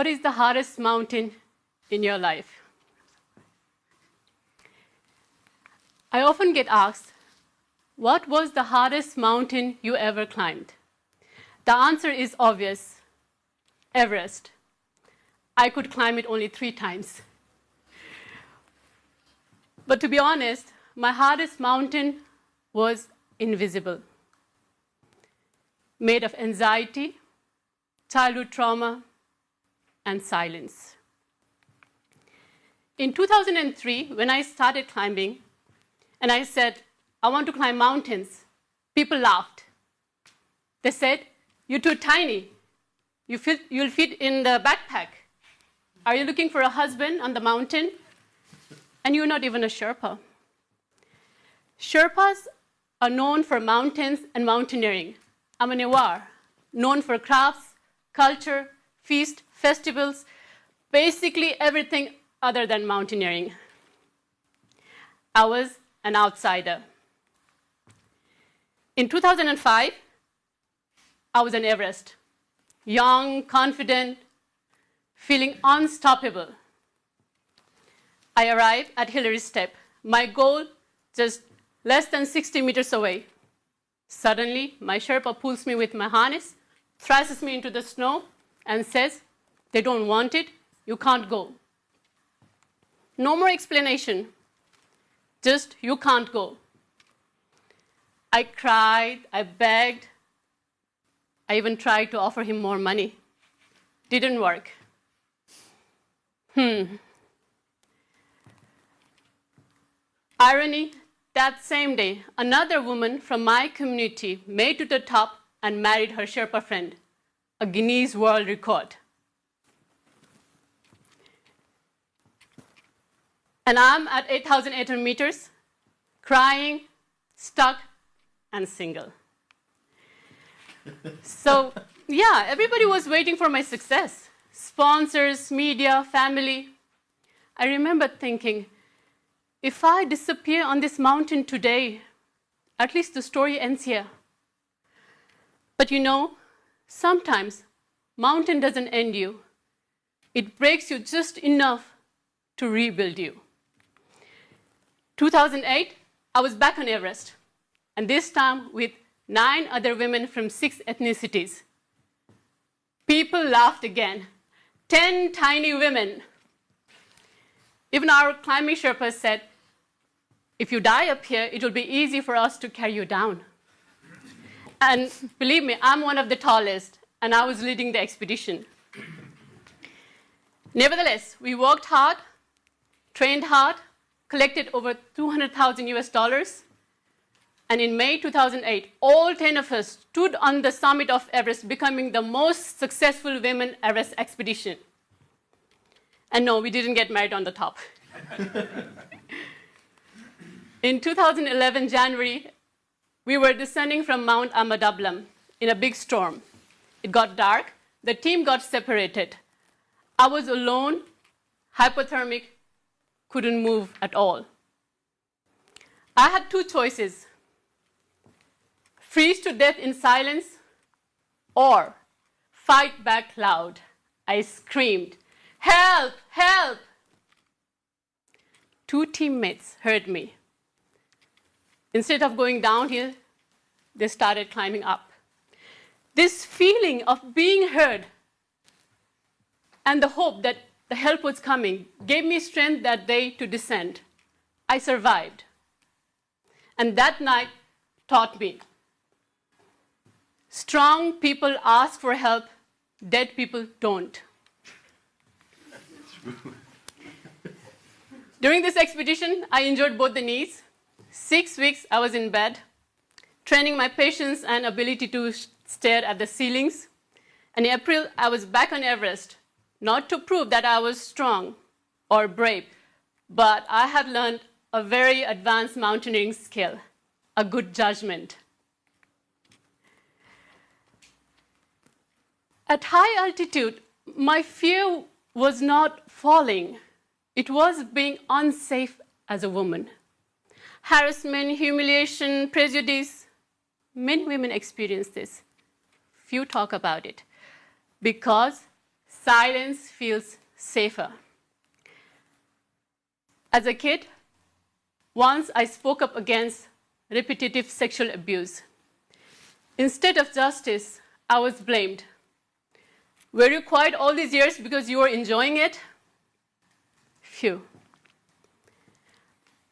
What is the hardest mountain in your life? I often get asked, what was the hardest mountain you ever climbed? The answer is obvious, Everest. I could climb it only 3 times. But to be honest, my hardest mountain was invisible, made of anxiety, childhood trauma, and silence. In 2003, when I started climbing, and I said, I want to climb mountains, people laughed. They said, you're too tiny. You'll fit in the backpack. Are you looking for a husband on the mountain? And you're not even a Sherpa. Sherpas are known for mountains and mountaineering. I'm a Newar, known for crafts, culture, feast, festivals, basically everything other than mountaineering. I was an outsider. In 2005, I was on Everest, young, confident, feeling unstoppable. I arrived at Hillary's Step, my goal just less than 60 meters away. Suddenly, my Sherpa pulls me with my harness, thrusts me into the snow, and says, they don't want it, you can't go. No more explanation, just you can't go. I cried, I begged, I even tried to offer him more money. Didn't work. Irony, that same day, another woman from my community made it to the top and married her Sherpa friend, a Guinness World Record. And I'm at 8,800 meters, crying, stuck, and single. So, yeah, everybody was waiting for my success. Sponsors, media, family. I remember thinking, if I disappear on this mountain today, at least the story ends here. But you know, sometimes mountain doesn't end you. It breaks you just enough to rebuild you. 2008, I was back on Everest, and this time with 9 other women from 6 ethnicities. People laughed again. 10 tiny women. Even our climbing Sherpas said, if you die up here, it will be easy for us to carry you down. And believe me, I'm one of the tallest, and I was leading the expedition. Nevertheless, we worked hard, trained hard, collected over $200,000 US, and in May 2008, all 10 of us stood on the summit of Everest, becoming the most successful women Everest expedition. And no, we didn't get married on the top. In 2011, January, we were descending from Mount Amadablam in a big storm. It got dark. The team got separated. I was alone, hypothermic, couldn't move at all. I had 2 choices: freeze to death in silence or fight back loud. I screamed, help, help! 2 teammates heard me. Instead of going downhill, they started climbing up. This feeling of being heard and the hope that the help was coming gave me strength that day to descend. I survived. And that night taught me, strong people ask for help, dead people don't. During this expedition, I injured both the knees. 6 weeks I was in bed, training my patience and ability to stare at the ceilings. In April, I was back on Everest, not to prove that I was strong or brave, but I had learned a very advanced mountaineering skill, a good judgment. At high altitude, my fear was not falling. It was being unsafe as a woman. Harassment, humiliation, prejudice. Many women experience this. Few talk about it because silence feels safer. As a kid, once I spoke up against repetitive sexual abuse. Instead of justice, I was blamed. Were you quiet all these years because you were enjoying it? Phew.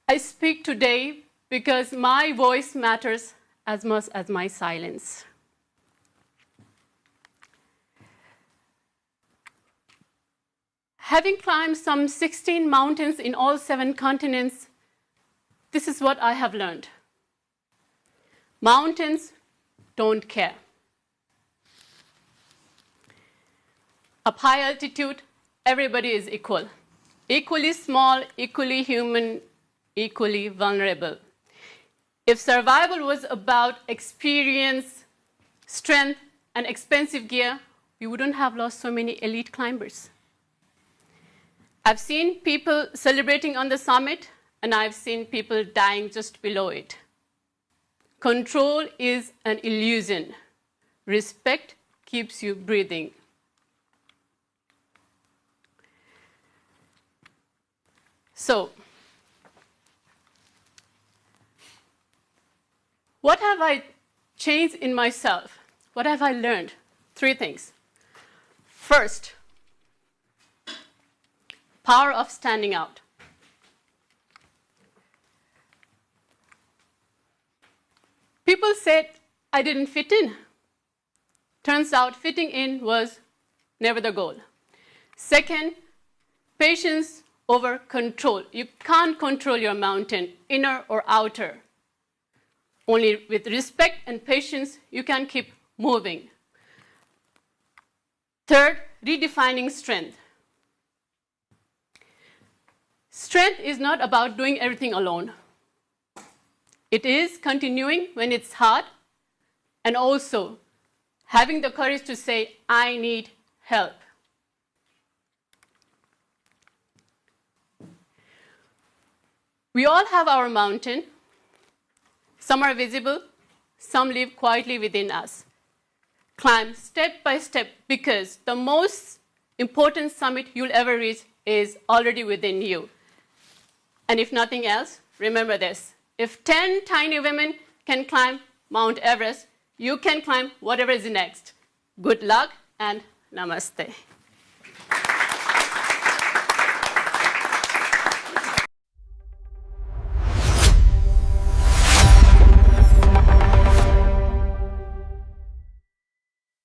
I speak today because my voice matters as much as my silence. Having climbed some 16 mountains in all 7 continents, this is what I have learned. Mountains don't care. Up high altitude, everybody is equal. Equally small, equally human, equally vulnerable. If survival was about experience, strength, and expensive gear, we wouldn't have lost so many elite climbers. I've seen people celebrating on the summit, and I've seen people dying just below it. Control is an illusion. Respect keeps you breathing. So, what have I changed in myself? What have I learned? 3 things. First, power of standing out. People said I didn't fit in. Turns out fitting in was never the goal. Second, patience over control. You can't control your mountain, inner or outer. Only with respect and patience, you can keep moving. Third, redefining strength. Strength is not about doing everything alone. It is continuing when it's hard, and also having the courage to say, I need help. We all have our mountain. Some are visible, some live quietly within us. Climb step by step, because the most important summit you'll ever reach is already within you. And if nothing else, remember this. If 10 tiny women can climb Mount Everest, you can climb whatever is next. Good luck and namaste.